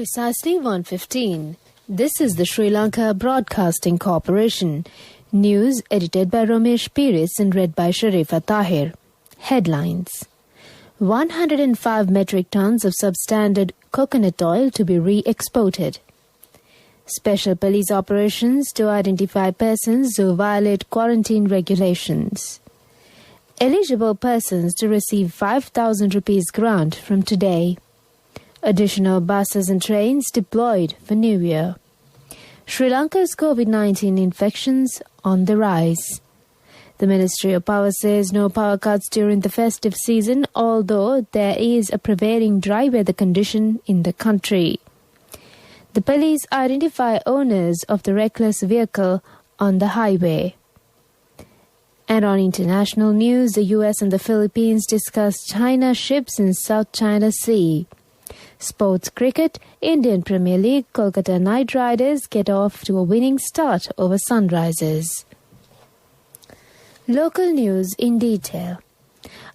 Precisely 1:15. This is the Sri Lanka Broadcasting Corporation. News edited by Ramesh Piris and read by Sharifa Tahir. Headlines. 105 metric tons of substandard coconut oil to be re-exported. Special police operations to identify persons who violate quarantine regulations. Eligible persons to receive 5,000 rupees grant from today. Additional buses and trains deployed for New Year. Sri Lanka's COVID-19 infections on the rise. The Ministry of Power says no power cuts during the festive season, although there is a prevailing dry weather condition in the country. The police identify owners of the reckless vehicle on the highway. And on international news, the US and the Philippines discuss China ships in South China Sea. Sports cricket, Indian Premier League, Kolkata Knight Riders get off to a winning start over Sunrisers. Local news in detail.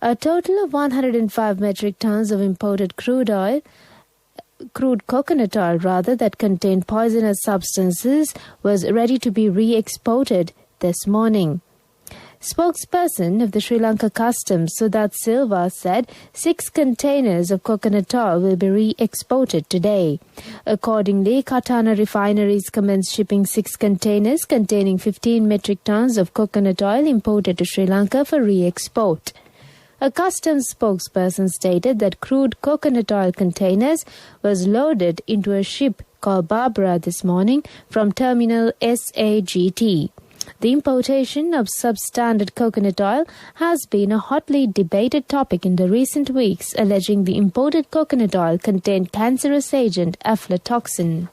A total of 105 metric tons of imported crude coconut oil that contained poisonous substances was ready to be re-exported this morning. Spokesperson of the Sri Lanka Customs, Sudat Silva, said 6 containers of coconut oil will be re-exported today. Accordingly, Katana refineries commenced shipping 6 containers containing 15 metric tons of coconut oil imported to Sri Lanka for re-export. A customs spokesperson stated that crude coconut oil containers was loaded into a ship called Barbara this morning from terminal SAGT. The importation of substandard coconut oil has been a hotly debated topic in the recent weeks, alleging the imported coconut oil contained cancerous agent aflatoxin.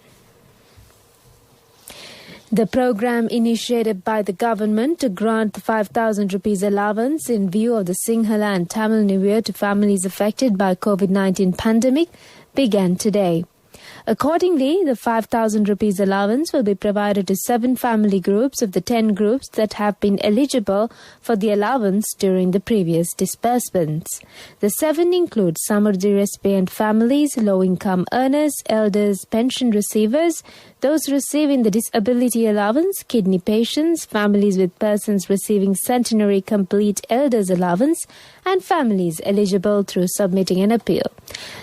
The program initiated by the government to grant the 5,000 rupees allowance in view of the Sinhala and Tamil New Year to families affected by COVID-19 pandemic began today. Accordingly, the 5,000 rupees allowance will be provided to 7 family groups of the 10 groups that have been eligible for the allowance during the previous disbursements. The 7 include Samurdhi recipient families, low-income earners, elders, pension receivers, those receiving the disability allowance, kidney patients, families with persons receiving centenary complete elders allowance, and families eligible through submitting an appeal.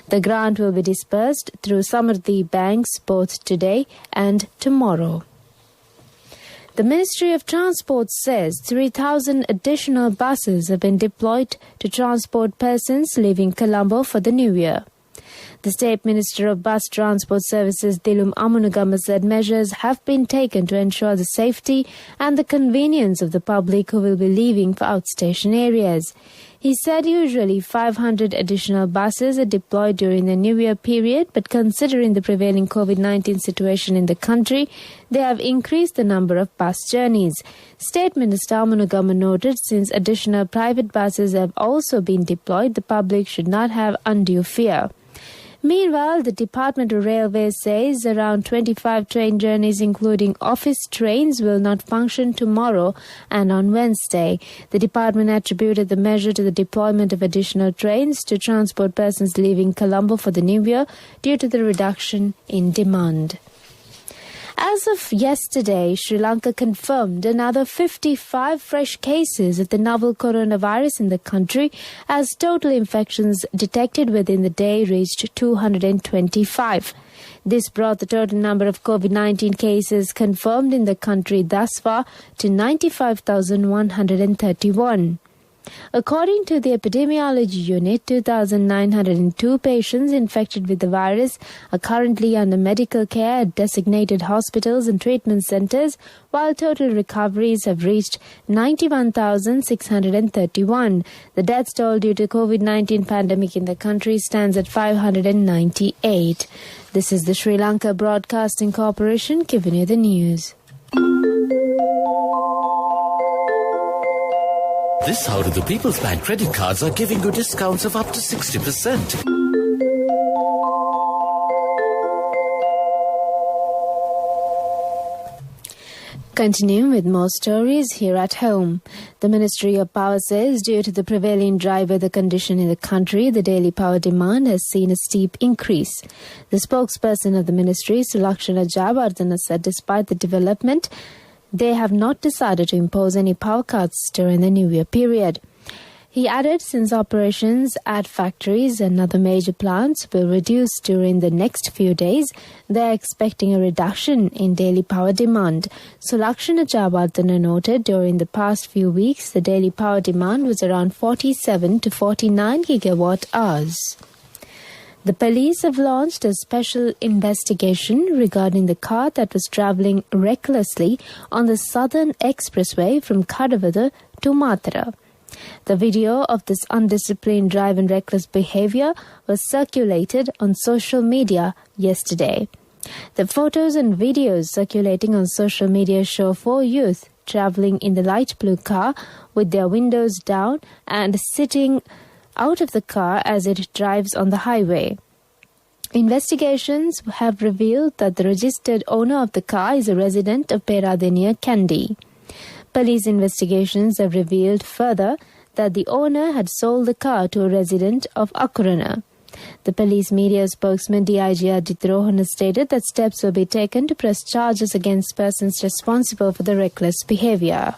The grant will be disbursed through Samurdhi banks both today and tomorrow. The Ministry of Transport says 3,000 additional buses have been deployed to transport persons leaving Colombo for the New Year. The State Minister of Bus Transport Services, Dilum Amunugama, said measures have been taken to ensure the safety and the convenience of the public who will be leaving for outstation areas. He said usually 500 additional buses are deployed during the New Year period, but considering the prevailing COVID-19 situation in the country, they have increased the number of bus journeys. State Minister Amunugama noted since additional private buses have also been deployed, the public should not have undue fear. Meanwhile, the Department of Railways says around 25 train journeys including office trains will not function tomorrow and on Wednesday. The department attributed the measure to the deployment of additional trains to transport persons leaving Colombo for the New Year due to the reduction in demand. As of yesterday, Sri Lanka confirmed another 55 fresh cases of the novel coronavirus in the country as total infections detected within the day reached 225. This brought the total number of COVID-19 cases confirmed in the country thus far to 95,131. According to the Epidemiology Unit, 2,902 patients infected with the virus are currently under medical care at designated hospitals and treatment centers, while total recoveries have reached 91,631. The death toll due to COVID-19 pandemic in the country stands at 598. This is the Sri Lanka Broadcasting Corporation giving you the news. This How Do the People's Bank credit cards are giving you discounts of up to 60%. Continuing with more stories here at home. The Ministry of Power says due to the prevailing dry weather condition in the country, the daily power demand has seen a steep increase. The spokesperson of the ministry, Sulakshana Jayawardena, said despite the development, they have not decided to impose any power cuts during the New Year period. He added since operations at factories and other major plants will reduce during the next few days, they are expecting a reduction in daily power demand. Sulakshana Jayawardena noted during the past few weeks, the daily power demand was around 47 to 49 gigawatt hours. The police have launched a special investigation regarding the car that was travelling recklessly on the Southern Expressway from Kadavada to Matara. The video of this undisciplined drive and reckless behavior was circulated on social media yesterday. The photos and videos circulating on social media show 4 youth travelling in the light blue car with their windows down and sitting out of the car as it drives on the highway. Investigations have revealed that the registered owner of the car is a resident of Peradeniya, Kandy. Police investigations have revealed further that the owner had sold the car to a resident of Akurana. The police media spokesman DIG Ajit Rohan stated that steps will be taken to press charges against persons responsible for the reckless behavior.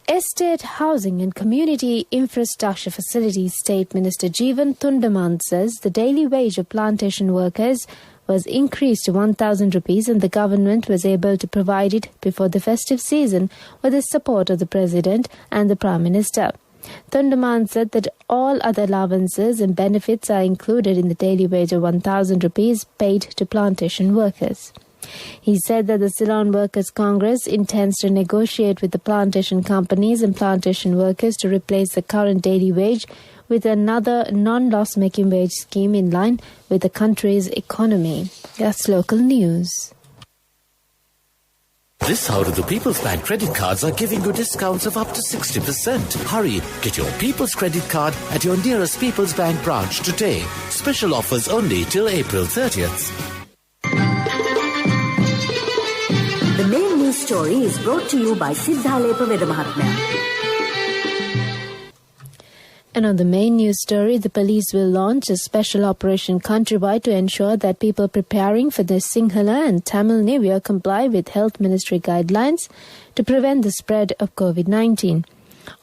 Estate, Housing and Community Infrastructure Facilities State Minister Jeevan Thundamant says the daily wage of plantation workers was increased to 1,000 rupees and the government was able to provide it before the festive season with the support of the President and the Prime Minister. Thundamant said that all other allowances and benefits are included in the daily wage of 1,000 rupees paid to plantation workers. He said that the Ceylon Workers' Congress intends to negotiate with the plantation companies and plantation workers to replace the current daily wage with another non-loss-making wage scheme in line with the country's economy. That's local news. This hour, the People's Bank credit cards are giving you discounts of up to 60%. Hurry, get your People's Credit Card at your nearest People's Bank branch today. Special offers only till April 30th. The main news story is brought to you by Siddhalepa Vedamahatmya. And on the main news story, the police will launch a special operation countrywide to ensure that people preparing for the Sinhala and Tamil New Year comply with Health Ministry guidelines to prevent the spread of COVID-19.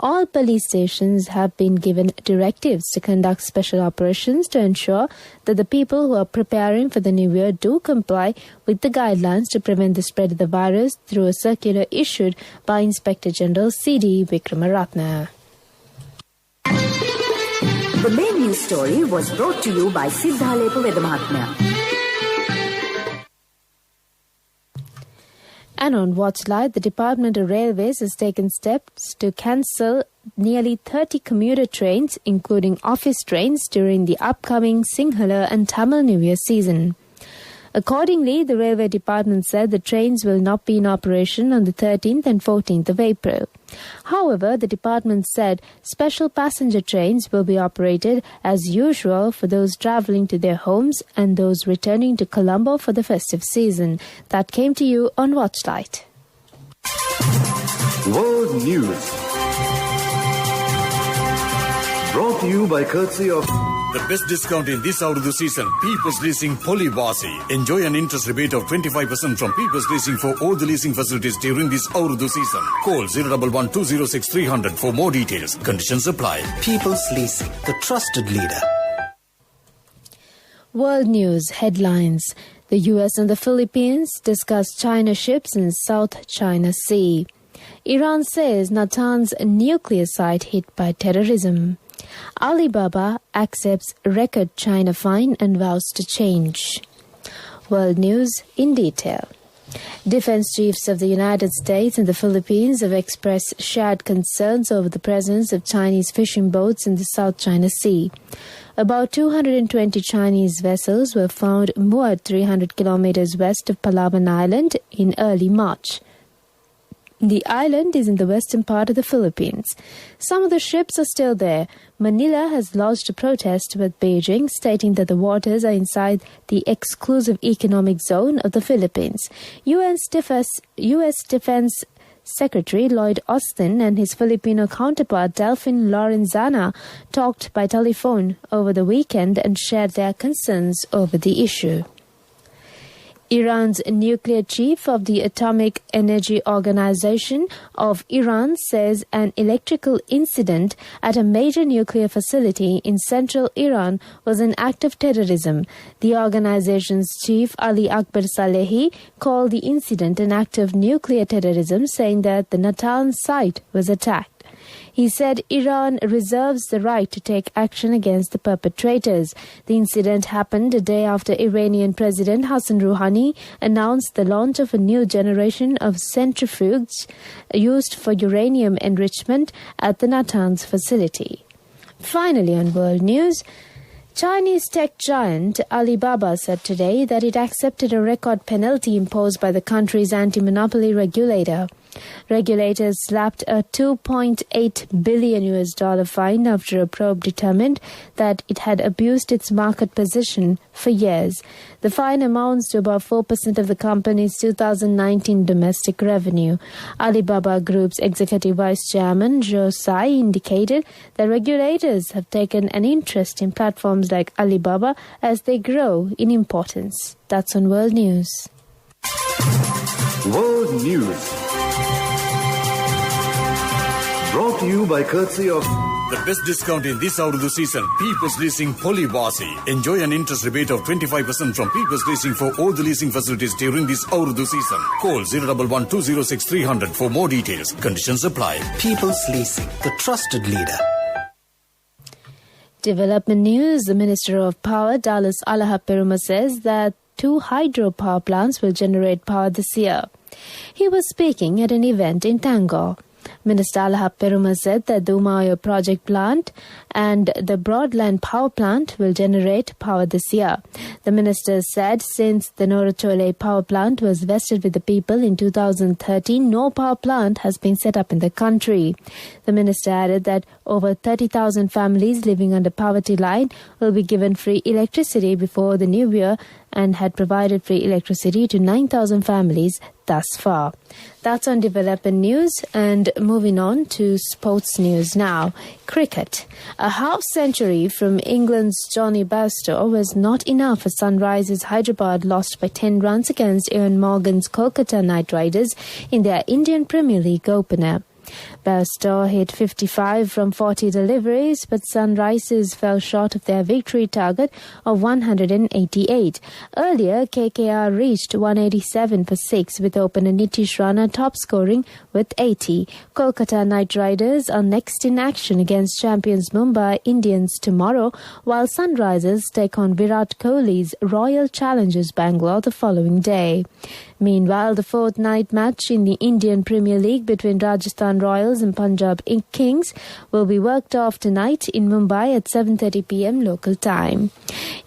All police stations have been given directives to conduct special operations to ensure that the people who are preparing for the New Year do comply with the guidelines to prevent the spread of the virus through a circular issued by Inspector General C.D. Vikramaratne. The main news story was brought to you by Siddhalepa Vedamahatmya. And on Watchlight, the Department of Railways has taken steps to cancel nearly 30 commuter trains, including office trains, during the upcoming Sinhala and Tamil New Year season. Accordingly, the Railway Department said the trains will not be in operation on the 13th and 14th of April. However, the department said special passenger trains will be operated as usual for those travelling to their homes and those returning to Colombo for the festive season. That came to you on Watchlight. World News. Brought to you by courtesy of the best discount in this out of the season. People's Leasing Polybasi. Enjoy an interest rebate of 25% from People's Leasing for all the leasing facilities during this out of the season. Call 011-206-300 for more details. Conditions apply. People's Leasing, the trusted leader. World News headlines. The US and the Philippines discuss China ships in South China Sea. Iran says Natanz nuclear site hit by terrorism. Alibaba accepts record China fine and vows to change. World News in detail. Defense chiefs of the United States and the Philippines have expressed shared concerns over the presence of Chinese fishing boats in the South China Sea. About 220 Chinese vessels were found moored 300 kilometers west of Palawan Island in early March. The island is in the western part of the Philippines. Some of the ships are still there. Manila has lodged a protest with Beijing, stating that the waters are inside the exclusive economic zone of the Philippines. U.S. Defense Secretary Lloyd Austin and his Filipino counterpart Delphine Lorenzana talked by telephone over the weekend and shared their concerns over the issue. Iran's nuclear chief of the Atomic Energy Organization of Iran says an electrical incident at a major nuclear facility in central Iran was an act of terrorism. The organization's chief, Ali Akbar Salehi, called the incident an act of nuclear terrorism, saying that the Natanz site was attacked. He said Iran reserves the right to take action against the perpetrators. The incident happened a day after Iranian President Hassan Rouhani announced the launch of a new generation of centrifuges used for uranium enrichment at the Natanz facility. Finally, on world news, Chinese tech giant Alibaba said today that it accepted a record penalty imposed by the country's anti-monopoly regulator. Regulators slapped a $2.8 billion fine after a probe determined that it had abused its market position for years. The fine amounts to about 4% of the company's 2019 domestic revenue. Alibaba Group's executive vice chairman Zhou Sai indicated that regulators have taken an interest in platforms like Alibaba as they grow in importance. That's on World News. World News. Brought to you by courtesy of the best discount in this Urdu season. People's Leasing Polybasi. Enjoy an interest rebate of 25% from People's Leasing for all the leasing facilities during this Urdu season. Call 011-206-300 for more details. Conditions apply. People's Leasing, the trusted leader. Development news. The Minister of Power, Dallas Alaha says that 2 hydropower plants will generate power this year. He was speaking at an event in Tangor. Minister Alaha said that the Umayo project plant and the Broadland power plant will generate power this year. The minister said since the Norachole power plant was vested with the people in 2013, no power plant has been set up in the country. The minister added that over 30,000 families living under poverty line will be given free electricity before the new year and had provided free electricity to 9,000 families thus far. That's on development news, and moving on to sports news now. Cricket. A half-century from England's Johnny Bairstow was not enough as Sunrisers Hyderabad lost by 10 runs against Ian Morgan's Kolkata Knight Riders in their Indian Premier League opener. Bairstow hit 55 from 40 deliveries, but Sunrisers fell short of their victory target of 188. Earlier, KKR reached 187 for 6 with opener Nitish Rana top scoring with 80. Kolkata Knight Riders are next in action against champions Mumbai Indians tomorrow, while Sunrisers take on Virat Kohli's Royal Challengers Bangalore the following day. Meanwhile, the fourth night match in the Indian Premier League between Rajasthan Royals and Punjab Kings will be worked off tonight in Mumbai at 7:30 p.m. local time.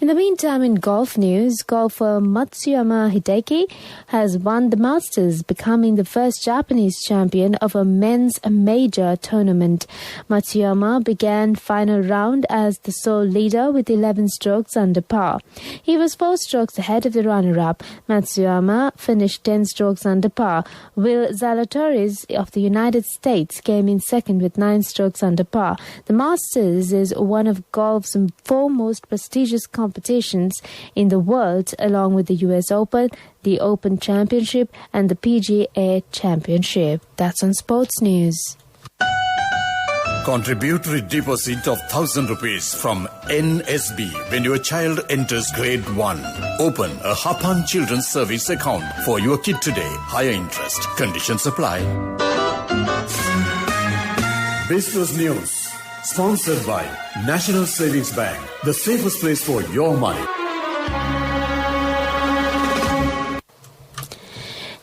In the meantime, in golf news, golfer Matsuyama Hideki has won the Masters, becoming the first Japanese champion of a men's major tournament. Matsuyama began final round as the sole leader with 11 strokes under par. He was 4 strokes ahead of the runner-up. Matsuyama finished 10 strokes under par. Will Zalatoris of the United States came in second with 9 strokes under par. The Masters is one of golf's 4 most prestigious competitions in the world, along with the US Open, the Open Championship and the PGA Championship. That's on Sports News. Contributory deposit of 1,000 rupees from NSB when your child enters grade 1. Open a Hapan Children's Service account for your kid today. Higher interest. Conditions apply. Business News. Sponsored by National Savings Bank. The safest place for your money.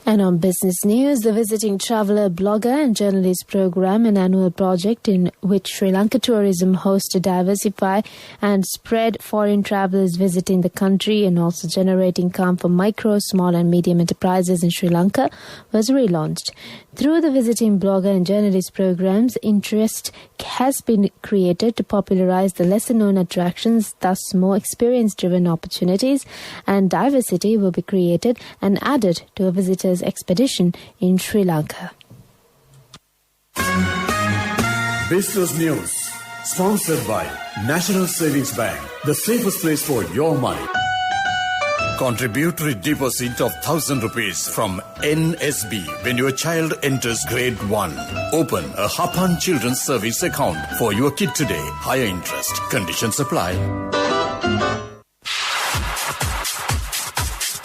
And on business news, the Visiting Traveller, Blogger and Journalist Program, an annual project in which Sri Lanka Tourism hosts to diversify and spread foreign travellers visiting the country and also generate income for micro, small and medium enterprises in Sri Lanka, was relaunched. Through the Visiting Blogger and Journalist programs, interest has been created to popularise the lesser-known attractions, thus more experience-driven opportunities and diversity will be created and added to a visitor's expedition in Sri Lanka. Business News, sponsored by National Savings Bank, the safest place for your money. Contributory deposit of 1,000 rupees from NSB when your child enters grade 1. Open a Hapan Children's Service account for your kid today. Higher interest. Conditions apply.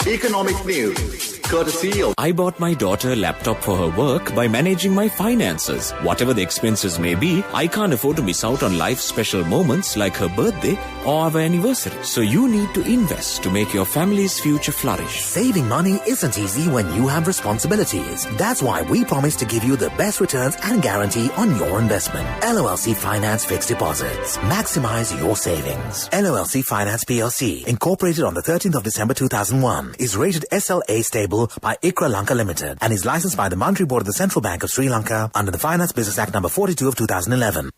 Economic news, courtesy of... I bought my daughter a laptop for her work by managing my finances. Whatever the expenses may be, I can't afford to miss out on life's special moments like her birthday or our anniversary. So you need to invest to make your family's future flourish. Saving money isn't easy when you have responsibilities. That's why we promise to give you the best returns and guarantee on your investment. LOLC Finance Fixed Deposits. Maximize your savings. LOLC Finance PLC, incorporated on the 13th of December 2001, is rated SLA stable by ICRA Lanka Limited and is licensed by the Monetary Board of the Central Bank of Sri Lanka under the Finance Business Act number 42 of 2011.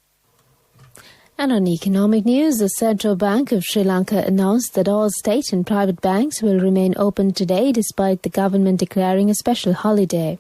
And on economic news, the Central Bank of Sri Lanka announced that all state and private banks will remain open today despite the government declaring a special holiday.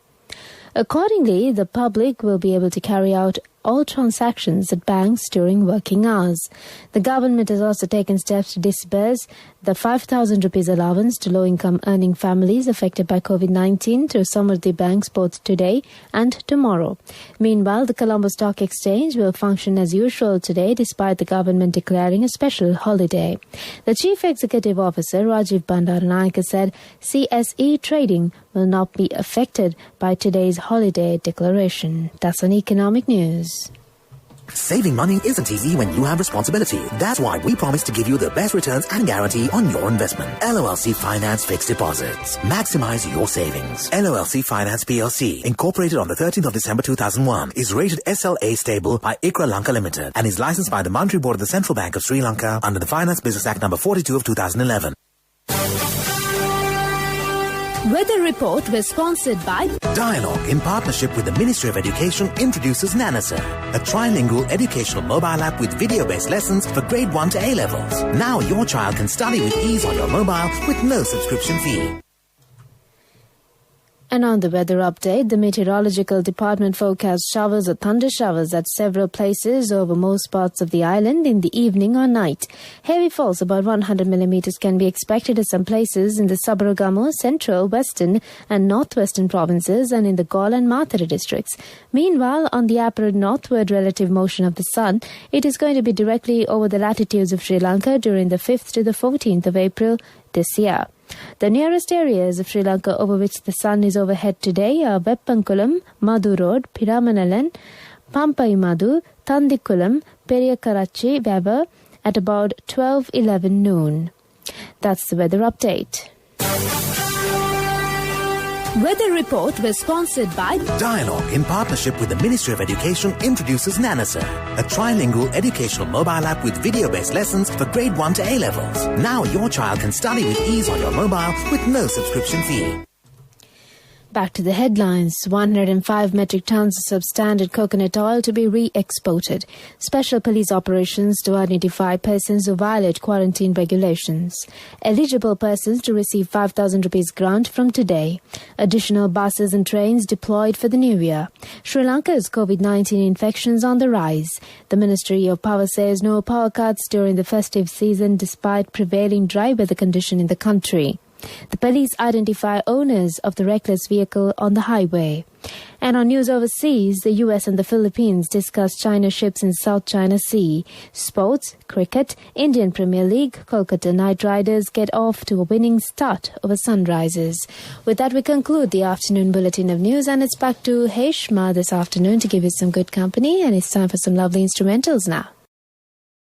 Accordingly, the public will be able to carry out all transactions at banks during working hours. The government has also taken steps to disburse the 5,000 rupees allowance to low-income earning families affected by COVID-19 through Samruddhi banks both today and tomorrow. Meanwhile, the Colombo Stock Exchange will function as usual today despite the government declaring a special holiday. The Chief Executive Officer, Rajiv Bandaranayake, said CSE trading will not be affected by today's holiday declaration. That's on economic news. Saving money isn't easy when you have responsibility. That's why we promise to give you the best returns and guarantee on your investment. LOLC Finance Fixed Deposits. Maximize your savings. LOLC Finance PLC, incorporated on the 13th of December 2001, is rated SLA stable by ICRA Lanka Limited and is licensed by the Monetary Board of the Central Bank of Sri Lanka under the Finance Business Act number 42 of 2011. Weather report was sponsored by Dialogue, in partnership with the Ministry of Education, introduces Nanasa, a trilingual educational mobile app with video-based lessons for grade 1 to A-levels. Now your child can study with ease on your mobile with no subscription fee. And on the weather update, the Meteorological Department forecasts showers or thunder showers at several places over most parts of the island in the evening or night. Heavy falls about 100 millimeters can be expected at some places in the Sabaragamo, Central, Western and Northwestern provinces and in the Galle and Mathura districts. Meanwhile, on the upward northward relative motion of the sun, it is going to be directly over the latitudes of Sri Lanka during the 5th to the 14th of April this year. The nearest areas of Sri Lanka over which the sun is overhead today are Veppankulam, Madhu Road, Piramanalan, Pampaimadu, Tandikulam, Periyakarachi, Weber at about 12:11 noon. That's the weather update. Weather report was sponsored by Dialogue, in partnership with the Ministry of Education, introduces Nanasa, a trilingual educational mobile app with video-based lessons for grade 1 to A-levels. Now your child can study with ease on your mobile with no subscription fee. Back to the headlines. 105 metric tons of substandard coconut oil to be re-exported. Special police operations to identify persons who violate quarantine regulations. Eligible persons to receive 5,000 rupees grant from today. Additional buses and trains deployed for the new year. Sri Lanka's COVID-19 infections on the rise. The Ministry of Power says no power cuts during the festive season despite prevailing dry weather condition in the country. The police identify owners of the reckless vehicle on the highway. And on news overseas, the US and the Philippines discuss China ships in South China Sea. Sports, cricket, Indian Premier League, Kolkata Knight Riders get off to a winning start over Sunrisers. With that, we conclude the afternoon bulletin of news, and it's back to Heshma this afternoon to give you some good company, and it's time for some lovely instrumentals now.